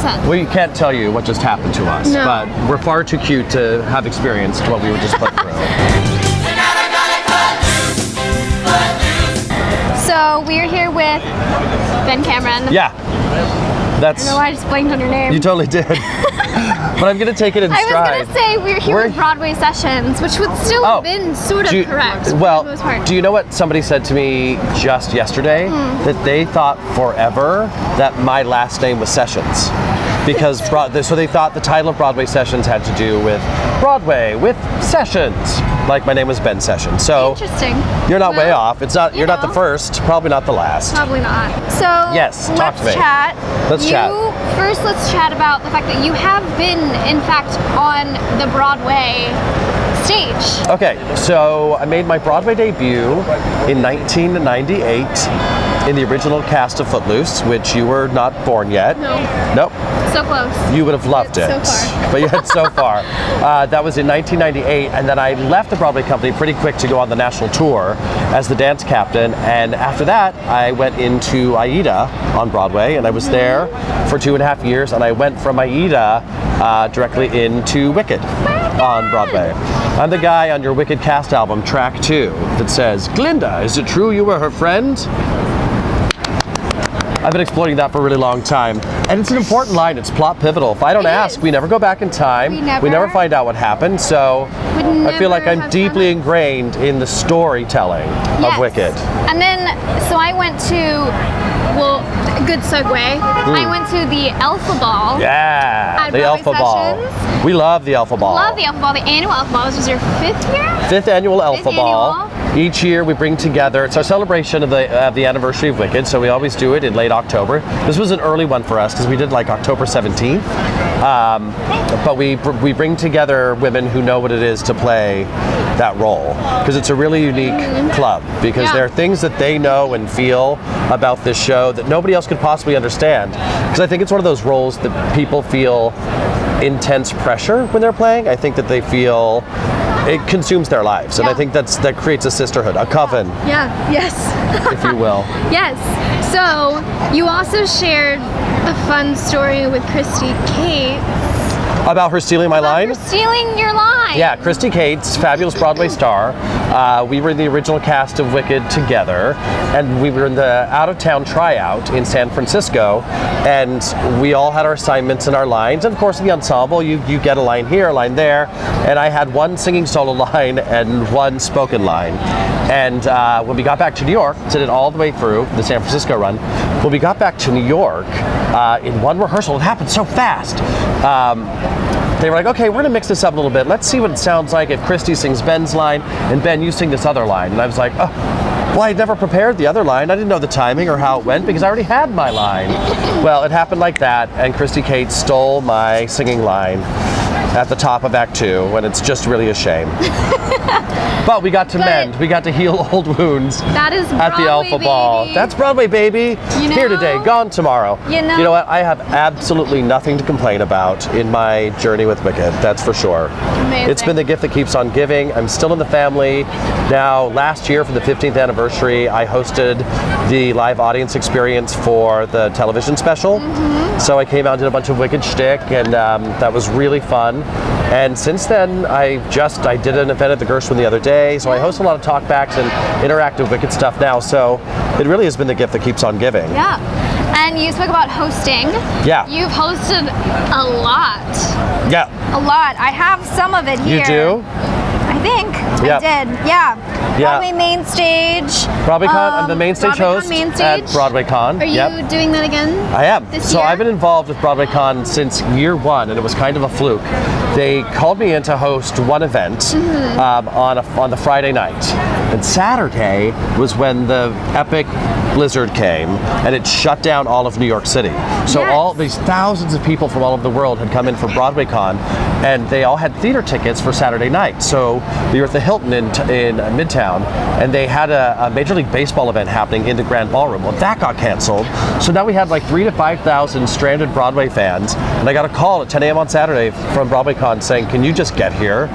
100%. We can't tell you what just happened to us, No. but we're far too cute to have experienced what we were just put through. So we're here with Ben Cameron. Yeah. I don't know why I just blanked on your name. You totally did. But I'm going to take it in stride. I was going to say we're here with Broadway Sessions, which would still have been sort of correct for the most part. Do you know what somebody said to me just yesterday? That they thought forever that my last name was Sessions. Because so they thought the title of Broadway Sessions had to do with Broadway, with Sessions. Like my name was Ben Sessions. So interesting. You're not way off. It's not. You're not the first. Probably not the last. Probably not. So yes, talk to me. Chat. Let's chat. First, let's chat about the fact that you have been, in fact, on the Broadway stage. Okay, so I made my Broadway debut in 1998 in the original cast of Footloose, which you were not born yet. No. Nope. So close. You would have loved it. So far. But you had so far. That was in 1998, and then I left the Broadway company pretty quick to go on the national tour as the dance captain, and after that I went into Aida on Broadway, and I was there for 2.5 years, and I went from Aida directly into Wicked on Broadway. I'm the guy on your Wicked cast album, track 2, that says, "Glinda, is it true you were her friend?" I've been exploiting that for a really long time. And it's an important line. It's plot pivotal. If I don't ask, we never go back in time. We never find out what happened. So I feel like I'm deeply ingrained in the storytelling of Wicked. And then, so I went to, well, good segue. I went to the Alpha Ball. Yeah, the Alpha Ball. We love the Alpha Ball. Love the Alpha Ball. The annual Alpha Ball. This was your 5th year? 5th annual Alpha Ball. Each year we bring together, it's our celebration of the anniversary of Wicked, so we always do it in late October. This was an early one for us because we did like October 17th. But we bring together women who know what it is to play that role, because it's a really unique club, because there are things that they know and feel about this show that nobody else could possibly understand. Because I think it's one of those roles that people feel intense pressure when they're playing. I think that they feel it consumes their lives, and I think that creates a sisterhood, a coven. Yes. If you will. Yes. So you also shared a fun story with Christy Cates. About her stealing my line? Her stealing your line. Yeah, Christy Cates, fabulous Broadway star. We were in the original cast of Wicked together, and we were in the out-of-town tryout in San Francisco, and we all had our assignments and our lines. And of course, in the ensemble, you get a line here, a line there, and I had one singing solo line and one spoken line. And when we got back to New York, did it all the way through the San Francisco run. When we got back to New York, in one rehearsal, it happened so fast. They were like, okay, we're gonna mix this up a little bit. Let's see what it sounds like if Christy sings Ben's line and Ben, you sing this other line. And I was like, oh, well, I never prepared the other line. I didn't know the timing or how it went because I already had my line. Well, it happened like that, and Christy Cates stole my singing line at the top of Act 2, and it's just really a shame. But we got to mend. We got to heal old wounds. That is Broadway, at the Alpha Ball. That's Broadway, baby. Here today, gone tomorrow. You know what? I have absolutely nothing to complain about in my journey with Wicked. That's for sure. Amazing. It's been the gift that keeps on giving. I'm still in the family. Now, last year for the 15th anniversary, I hosted the live audience experience for the television special. So I came out and did a bunch of Wicked shtick, and that was really fun. And since then, I did an event at the Gershwin the other day, so I host a lot of talkbacks and interactive Wicked stuff now, so it really has been the gift that keeps on giving. Yeah. And you spoke about hosting. Yeah. You've hosted a lot. Yeah. A lot. I have some of it here. You do? I think I did. Yeah. Broadway Main Stage. BroadwayCon. I'm the main stage host at BroadwayCon. Are you doing that again? I am. This so year? I've been involved with BroadwayCon since year 1, and it was kind of a fluke. They called me in to host one event on the Friday night, and Saturday was when the epic blizzard came, and it shut down all of New York City. So all these thousands of people from all over the world had come in for BroadwayCon, and they all had theater tickets for Saturday night. So we were at the Hilton in Midtown, and they had a Major League Baseball event happening in the Grand Ballroom. Well, that got canceled. So now we had like 3,000 to 5,000 stranded Broadway fans, and I got a call at 10 a.m. on Saturday from BroadwayCon saying, can you just get here?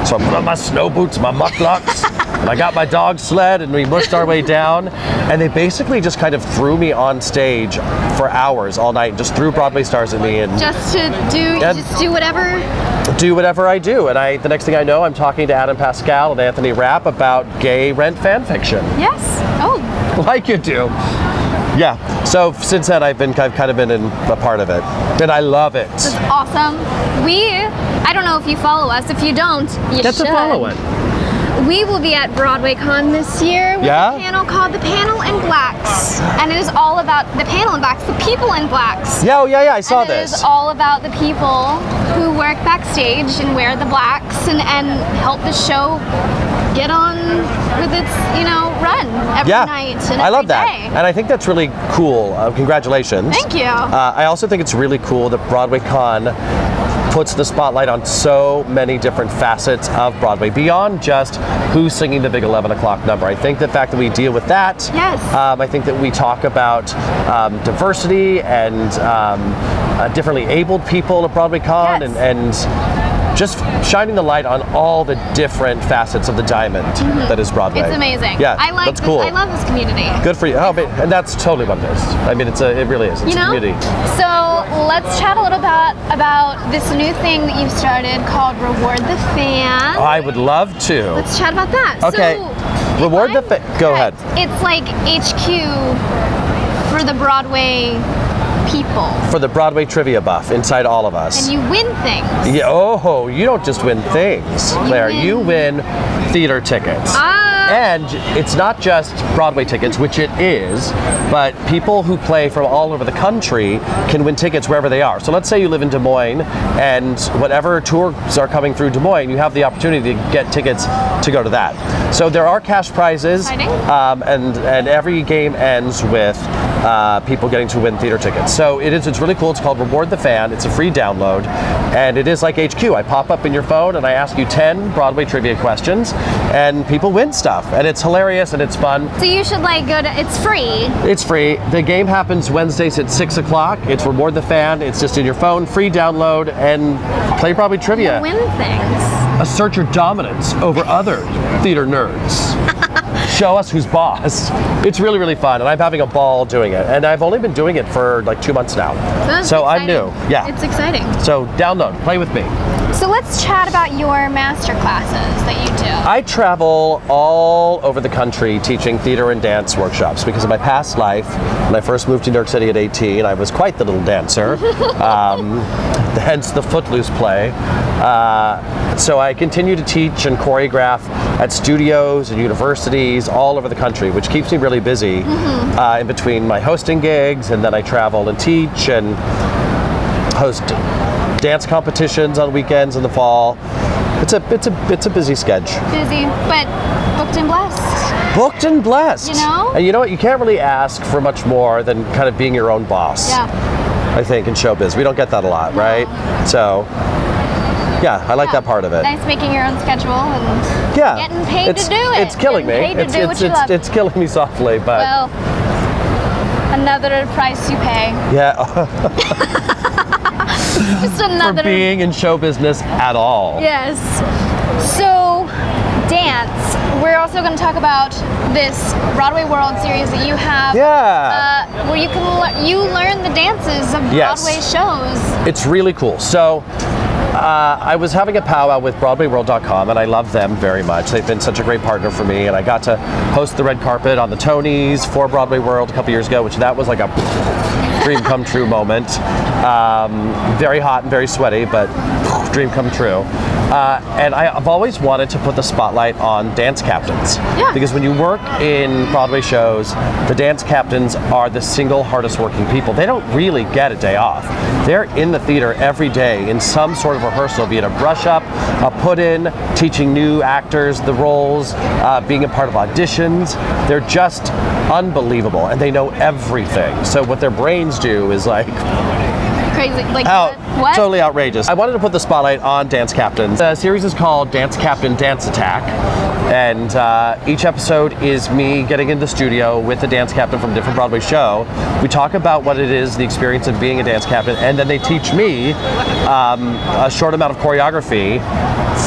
So I put on my snow boots, my mucklucks, and I got my dog sled, and we mushed our way down. And they basically just kind of threw me on stage for hours all night, just threw Broadway stars at me, and Just to do, just do whatever. do whatever I do. And the next thing I know, I'm talking to Adam Pascal and Anthony Rapp about gay Rent fan fiction. Yes. Oh. Like you do. Yeah. So since then, I've kind of been in a part of it, and I love it. That's awesome. I don't know if you follow us. If you don't, you Get should. to follow it. We will be at Broadway Con this year with a panel called The Panel in Blacks. And it is all about the panel in blacks, the people in blacks. Yeah, I saw and this. It is all about the people who work backstage and wear the blacks and help the show get on with its, run every night and I love every that. day. And I think that's really cool. Congratulations. Thank you. I also think it's really cool that Broadway Con puts the spotlight on so many different facets of Broadway, beyond just who's singing the big 11 o'clock number. I think the fact that we deal with that, Yes. I think that we talk about diversity and differently abled people at Broadway Con, Yes. and just shining the light on all the different facets of the diamond that is Broadway. It's amazing. Yeah, I like that's cool. I love this community. Good for you. Oh, and that's totally what it is. I mean, it really is. It's a community. So let's chat a little bit about this new thing that you've started called Reward the Fan. I would love to. Let's chat about that. Okay. So, Reward if the I'm Fan. Go ahead. correct, It's like HQ for the Broadway people. For the Broadway trivia buff inside all of us. And you win things. Yeah, oh, you don't just win things, Claire. You win theater tickets. And it's not just Broadway tickets, which it is, but people who play from all over the country can win tickets wherever they are. So let's say you live in Des Moines, and whatever tours are coming through Des Moines, you have the opportunity to get tickets to go to that. So there are cash prizes, and every game ends with people getting to win theater tickets. So it's really cool. It's called Reward the Fan. It's a free download, and it is like HQ. I pop up in your phone and I ask you 10 Broadway trivia questions, and people win stuff, and it's hilarious and it's fun. So you should it's free. It's free. The game happens Wednesdays at 6 o'clock. It's Reward the Fan. It's just in your phone, free download, and play Broadway trivia. You win things. Assert your dominance over other theater nerds. Show us who's boss. It's really, really fun, and I'm having a ball doing it. And I've only been doing it for like 2 months now. So I'm new. Yeah. It's exciting. So download, play with me. So let's chat about your master classes that you do. I travel all over the country teaching theater and dance workshops because of my past life. When I first moved to New York City at 18, I was quite the little dancer, hence the Footloose play. So I continue to teach and choreograph at studios and universities all over the country, which keeps me really busy in between my hosting gigs, and then I travel and teach and host dance competitions on weekends in the fall. It's a busy schedule. Busy, but booked and blessed. Booked and blessed. You know? And you know what? You can't really ask for much more than kind of being your own boss. Yeah. I think in showbiz, we don't get that a lot, right? So, yeah, I like that part of it. Nice making your own schedule and getting paid to do it. It's killing me. Paid to do what you love. It's killing me softly, but Well, another price you pay. yeah. Just another. For being in show business at all. Yes. So, dance. We're also going to talk about this Broadway World Series that you have. Yeah. Where you can you learn the dances of Broadway shows. It's really cool. So. I was having a powwow with BroadwayVlogs.com, and I love them very much. They've been such a great partner for me, and I got to host the red carpet on the Tonys for Broadway World a couple years ago, which that was like a dream come true moment. Very hot and very sweaty, but dream come true. And I've always wanted to put the spotlight on dance captains. Yeah. Because when you work in Broadway shows, the dance captains are the single hardest working people. They don't really get a day off. They're in the theater every day in some sort of rehearsal, be it a brush up, a put in, teaching new actors the roles, being a part of auditions. They're just unbelievable, and they know everything. So what their brains do is like Crazy. Like what? Totally outrageous. I wanted to put the spotlight on dance captains. The series is called Dance Captain Dance Attack, and each episode is me getting in the studio with the dance captain from a different Broadway show. We talk about what it is, the experience of being a dance captain, and then they teach me a short amount of choreography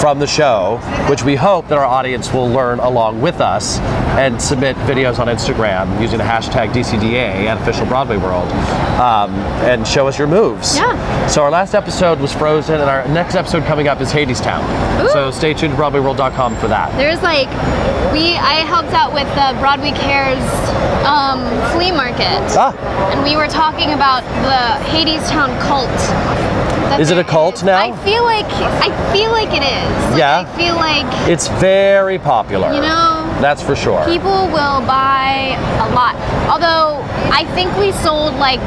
from the show, which we hope that our audience will learn along with us and submit videos on Instagram using the hashtag DCDA at Official Broadway World, and show us your moves. Yeah. So our last episode was Frozen, and our next episode coming up is Hadestown. Ooh. So stay tuned to BroadwayVlogs.com for that. There's like, I helped out with the Broadway Cares flea market. And we were talking about the Hadestown cult. Is it a cult now? I feel like it is. Like, Yeah. I feel like, It's very popular. you know, That's for sure. people will buy a lot. Although I think we sold like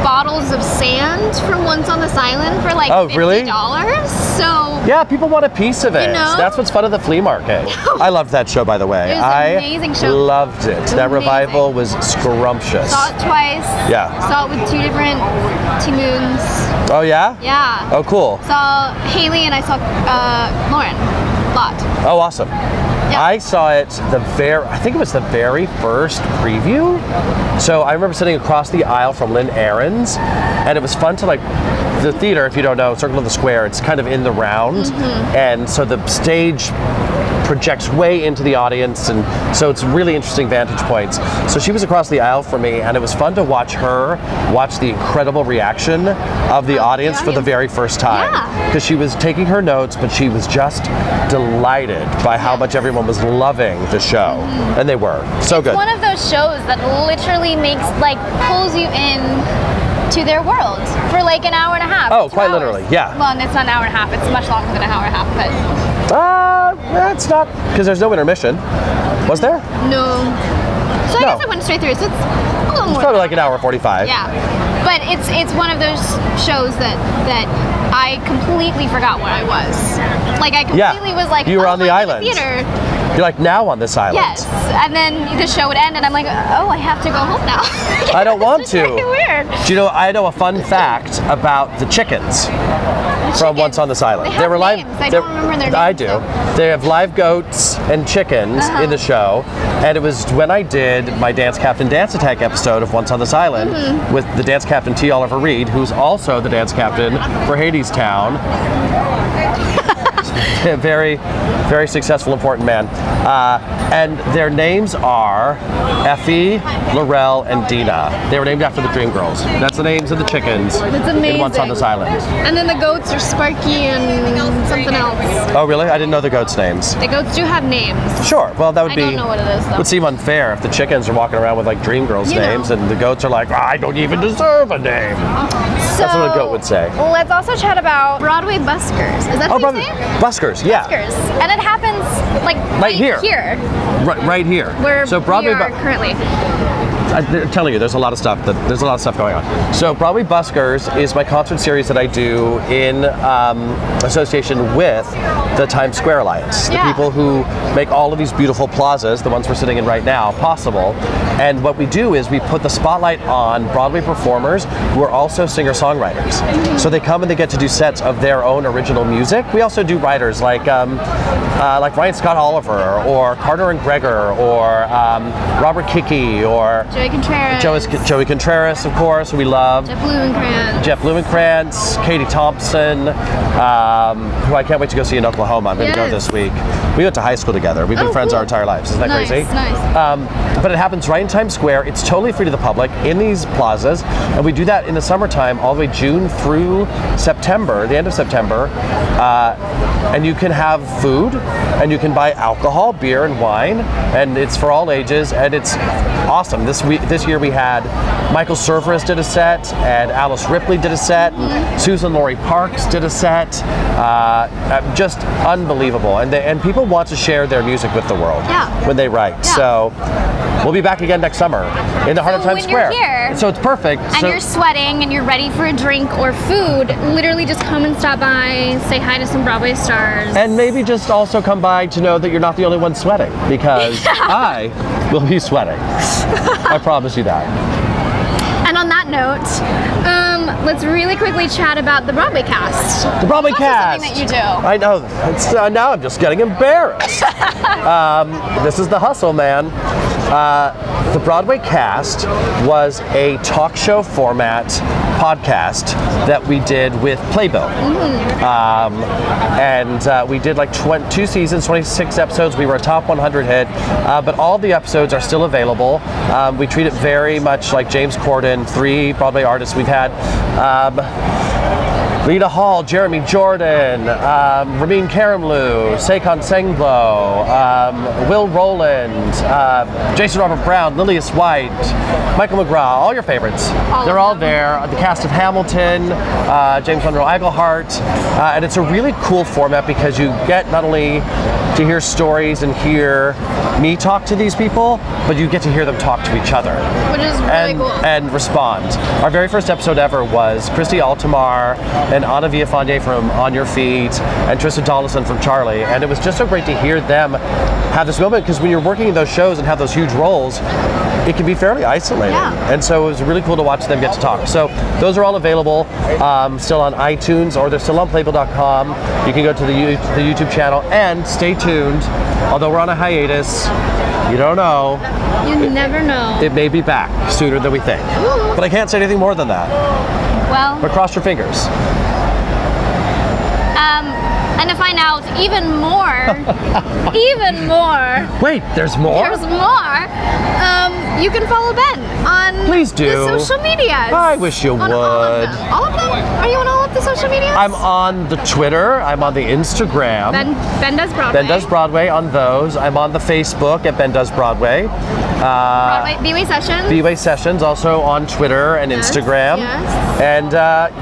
bottles of sand from Once on This Island for like $50. Really? So Yeah, people want a piece of it. You know? That's what's fun at the flea market. I loved that show, by the way. It was I an amazing show. loved it. That amazing. revival was scrumptious. saw it twice. Yeah. Saw it with 2 different T-Moons. Oh, yeah? Yeah. Oh, cool. Saw Haley and I saw Lauren. Lot. Oh, awesome. Yeah. I saw it I think it was the very first preview. So I remember sitting across the aisle from Lynn Ahrens, and it was fun to like, the theater, if you don't know, Circle of the Square, it's kind of in the round. And so the stage projects way into the audience, and so it's really interesting vantage points. So she was across the aisle from me, and it was fun to watch the incredible reaction of the audience for the very first time. Yeah. Because she was taking her notes, but she was just delighted by how much everyone was loving the show. And they were. So good. One of those shows that literally pulls you in to their world for like an hour and a half. Oh, 2 quite hours. literally, yeah. Well, and it's not an hour and a half, it's much longer than an hour and a half, but It's not, because there's no intermission. Was there? no. So I No. guess I went straight through, so it's a little more. Probably like an hour 45. Yeah. But it's one of those shows that I completely forgot where I was. Like I completely was like, You were oh, on the I'm in island. theater. You're like, now on this island. Yes. And then the show would end and I'm like, oh, I have to go home now. I don't want It's to. very weird. Do you know, I know a fun fact about the chickens from Once on This Island. They have were names. I don't remember their names. I do. though. They have live goats and chickens in the show. And it was when I did my Dance Captain Dance Attack episode of Once on This Island with the dance captain T. Oliver Reed, who's also the dance captain for Hadestown. Very, very successful, important man. And their names are Effie, Laurel, and Dina. They were named after the Dream Girls. That's the names of the chickens That's in amazing. Once on This Island. And then the goats are Sparky and something else. Oh, really? I didn't know the goats' names. The goats do have names. Sure. Well, that would I be. don't know what it is though. Would seem unfair if the chickens are walking around with like Dream Girls' You know. names, and the goats are like, I don't even deserve a name. That's what a goat would say. Let's also chat about Broadway Buskers. Is that what brother, you say? Buskers, yeah. Buskers. And it happens like Right here. Right here. Where so Broadway we are currently. I'm telling you, there's a lot of stuff going on. So Broadway Buskers is my concert series that I do in association with the Times Square Alliance, Yeah. the people who make all of these beautiful plazas, the ones we're sitting in right now, possible. And what we do is we put the spotlight on Broadway performers who are also singer-songwriters. So they come and they get to do sets of their own original music. We also do writers like Ryan Scott Oliver or Carter and Gregor or Robert Kicke or Joey Contreras, of course, who we love. Jeff Blumenkrantz, Katie Thompson, who I can't wait to go see in Oklahoma. I'm going to go this week. We went to high school together. We've been friends our entire lives. Isn't that crazy? Nice. But it happens right in Times Square. It's totally free to the public in these plazas. And we do that in the summertime all the way June through September, the end of September. And you can have food and you can buy alcohol, beer and wine. And it's for all ages. And it's awesome. This year we had Michael Cerveris did a set, and Alice Ripley did a set, and Susan Laurie Parks did a set. Just unbelievable, and people want to share their music with the world when they write. Yeah. So we'll be back again next summer in the heart of Times Square. When you're here, so it's perfect. And you're sweating and you're ready for a drink or food, literally just come and stop by, say hi to some Broadway stars. And maybe just also come by to know that you're not the only one sweating, because I will be sweating. I promise you that. And on that note, let's really quickly chat about the Broadway cast. The Broadway cast. Something that you do. I know. It's, now I'm just getting embarrassed. This is the hustle, man. The Broadway cast was a talk show format podcast that we did with Playbill. And we did like 2 seasons, 26 episodes. We were a top 100 hit, but all the episodes are still available. We treat it very much like James Corden, 3 Broadway artists. We've had Lita Hall, Jeremy Jordan, Ramin Karimloo, Sekon Senglo, Will Rowland, Jason Robert Brown, Lillias White, Michael McGraw, all your favorites. They're all there. The cast of Hamilton, James Monroe Iglehart, and it's a really cool format because you get not only to hear stories and hear me talk to these people, but you get to hear them talk to each other. Which is really cool. And respond. Our very first episode ever was Christy Altamar and Anna Villafane from On Your Feet and Tristan Donaldson from Charlie. And it was just so great to hear them have this moment, because when you're working in those shows and have those huge roles, it can be fairly isolating. Yeah. And so it was really cool to watch them get to talk. So those are all available still on iTunes, or they're still on Playbill.com. You can go to the YouTube channel, and stay tuned. Although we're on a hiatus, you don't know. You never know. It may be back sooner than we think. Ooh. But I can't say anything more than that. Well, But cross your fingers. and to find out even more, Wait, there's more? there's more, you can follow Ben on Please do. the social medias. I wish you On would. All of them. All of them? Are you on all of the social medias? I'm on the Twitter. I'm on the Instagram. Ben Does Broadway. Ben Does Broadway on those. I'm on the Facebook at Ben Does Broadway. Broadway B-Way Sessions. B-Way Sessions also on Twitter and Yes, Instagram. yes. And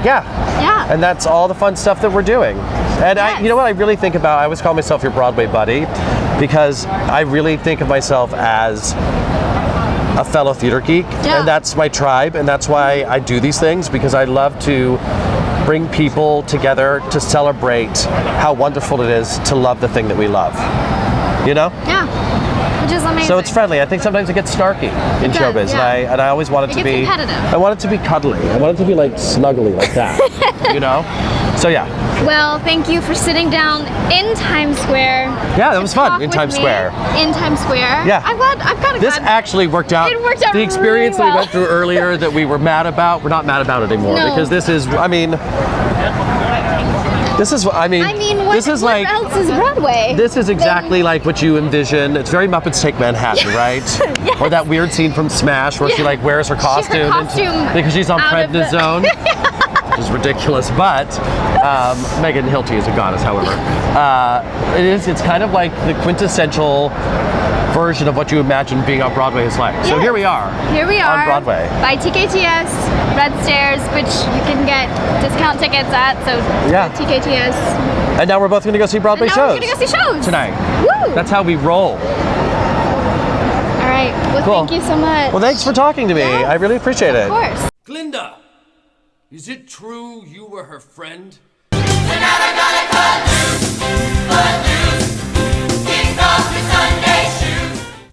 Yeah. and that's all the fun stuff that we're doing. And Yes. you know what I really think about? I always call myself your Broadway buddy, because I really think of myself as a fellow theater geek, Yeah. and that's my tribe, and that's why I do these things, because I love to bring people together to celebrate how wonderful it is to love the thing that we love. You know? Yeah. Which is amazing. So it's friendly. I think sometimes it gets snarky in It does, showbiz, yeah. and I always want it to gets be. competitive. I want it to be cuddly. I want it to be like snuggly, like that. You know? So yeah. Well, thank you for sitting down in Times Square. Yeah, that to was fun, talk in with Times me Square. In Times Square. Yeah. I'm kind of This glad. actually worked out. It worked out The experience really that we well. went through earlier that we were mad about, we're not mad about it anymore, No. because this is, I mean, this is what, like, else is Broadway? this is exactly like what you envision. It's very Muppets Take Manhattan, right? Yes. Or that weird scene from Smash where she like wears her costume, because she's on out of the- prednisone. Which is ridiculous, but Megan Hilty is a goddess, however. It's kind of like the quintessential version of what you imagine being on Broadway is like. So Yes. here we are. Here we are on Broadway. by TKTS Red Stairs, which you can get discount tickets at. So Yeah. TKTS. And now we're both going to go see Broadway And now shows we're gonna go see shows tonight. Woo! That's how we roll. All right. Well, Cool. thank you so much. Well, thanks for talking to me. Yes. I really appreciate it. Of course. Glinda, is it true you were her friend?